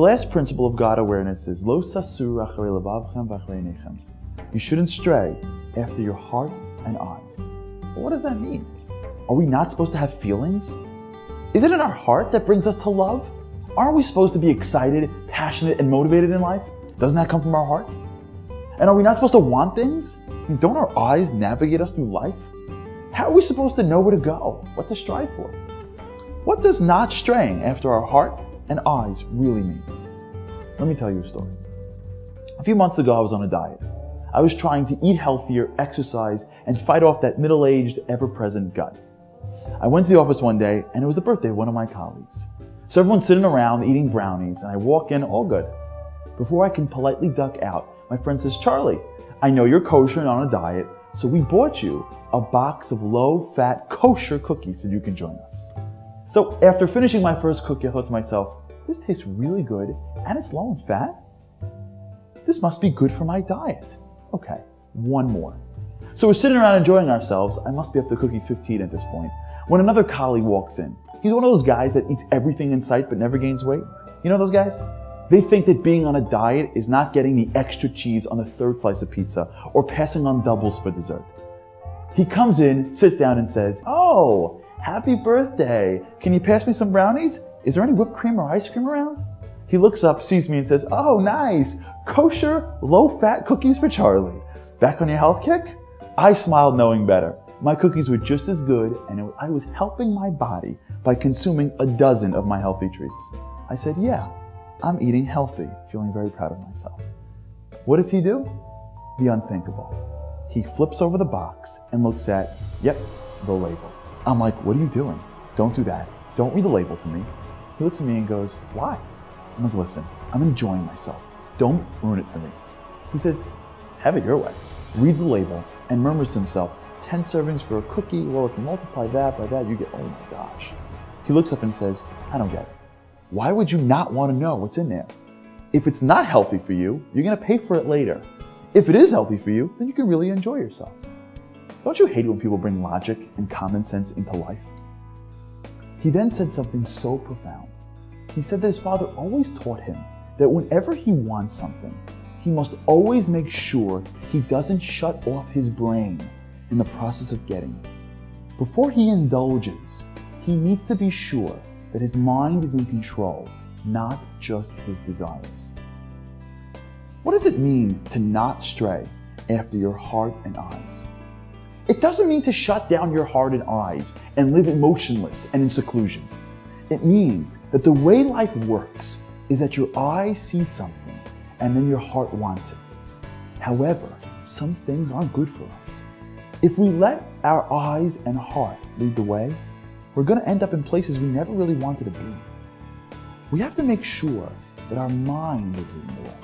last principle of God awareness is Lo sasur acharei levavchem v'acharei einechem. You shouldn't stray after your heart and eyes. But what does that mean? Are we not supposed to have feelings? Isn't it our heart that brings us to love? Aren't we supposed to be excited, passionate, and motivated in life? Doesn't that come from our heart? And are we not supposed to want things? And don't our eyes navigate us through life? How are we supposed to know where to go, what to strive for? What does not straying after our heart and eyes really mean? Let me tell you a story. A few months ago, I was on a diet. I was trying to eat healthier, exercise, and fight off that middle-aged, ever-present gut. I went to the office one day, and it was the birthday of one of my colleagues. So everyone's sitting around eating brownies, and I walk in, all good. Before I can politely duck out, my friend says, Charlie, I know you're kosher and on a diet, so we bought you a box of low-fat kosher cookies so you can join us. So after finishing my first cookie, I thought to myself, this tastes really good, and it's low in fat. This must be good for my diet. Okay, one more. So we're sitting around enjoying ourselves. I must be up to cookie 15 at this point, when another colleague walks in. He's one of those guys that eats everything in sight but never gains weight. You know those guys? They think that being on a diet is not getting the extra cheese on the third slice of pizza or passing on doubles for dessert. He comes in, sits down and says, oh, happy birthday. Can you pass me some brownies? Is there any whipped cream or ice cream around? He looks up, sees me and says, oh, nice. Kosher, low-fat cookies for Charlie. Back on your health kick? I smiled knowing better. My cookies were just as good, and I was helping my body by consuming a dozen of my healthy treats. I said, yeah, I'm eating healthy, feeling very proud of myself. What does he do? The unthinkable. He flips over the box and looks at, yep, the label. I'm like, what are you doing? Don't do that. Don't read the label to me. He looks at me and goes, why? I'm like, listen, I'm enjoying myself. Don't ruin it for me. He says, have it your way. Reads the label and murmurs to himself, 10 servings for a cookie. Well, if you multiply that by that, you get, oh my gosh. He looks up and says, I don't get it. Why would you not want to know what's in there? If it's not healthy for you, you're going to pay for it later. If it is healthy for you, then you can really enjoy yourself. Don't you hate it when people bring logic and common sense into life? He then said something so profound. He said that his father always taught him that whenever he wants something, he must always make sure he doesn't shut off his brain in the process of getting it. Before he indulges, he needs to be sure that his mind is in control, not just his desires. What does it mean to not stray after your heart and eyes? It doesn't mean to shut down your heart and eyes and live emotionless and in seclusion. It means that the way life works is that your eye sees something and then your heart wants it. However, some things aren't good for us. If we let our eyes and heart lead the way, we're going to end up in places we never really wanted to be. We have to make sure that our mind is leading the way.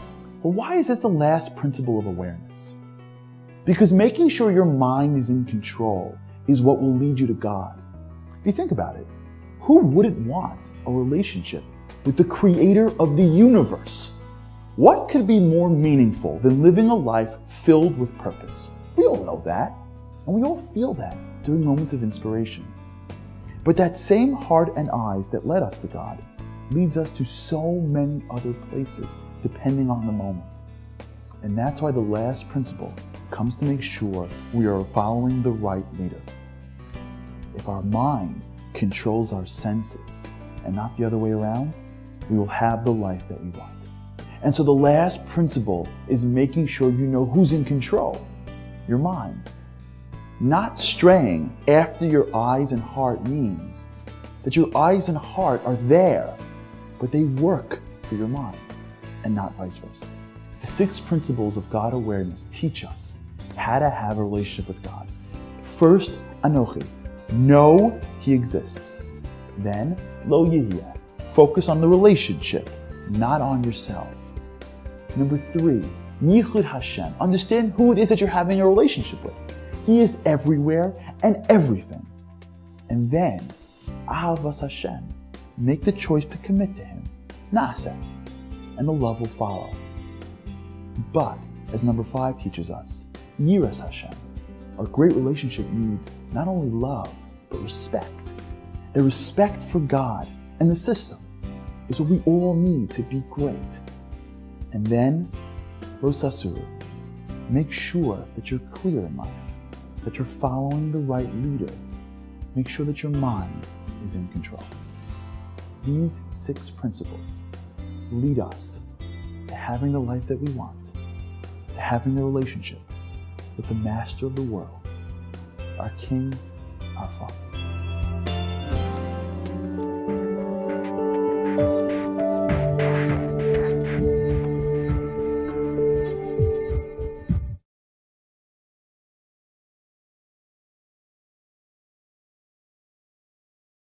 Well, why is this the last principle of awareness? Because making sure your mind is in control is what will lead you to God. If you think about it, who wouldn't want a relationship with the creator of the universe? What could be more meaningful than living a life filled with purpose? We all know that, and we all feel that during moments of inspiration. But that same heart and eyes that led us to God leads us to so many other places, depending on the moment. And that's why the last principle comes to make sure we are following the right leader. If our mind controls our senses and not the other way around, we will have the life that we want. And so the last principle is making sure you know who's in control, your mind. Not straying after your eyes and heart means that your eyes and heart are there, but they work for your mind, and not vice versa. The 6 principles of God awareness teach us how to have a relationship with God. First, Anochi, know He exists. Then, Lo Yehiyeh, focus on the relationship, not on yourself. Number 3, Yichud Hashem, understand who it is that you're having a relationship with. He is everywhere and everything. And then, Ahavas Hashem, make the choice to commit to Him, Na'aseh, and the love will follow. But, as number 5 teaches us, Yiras Hashem, a great relationship needs not only love, but respect. A respect for God and the system. is what we all need to be great. And then, lo sasuru, make sure that you're clear in life, that you're following the right leader. Make sure that your mind is in control. These 6 principles lead us to having the life that we want, to having the relationship with the master of the world, our King, our Father.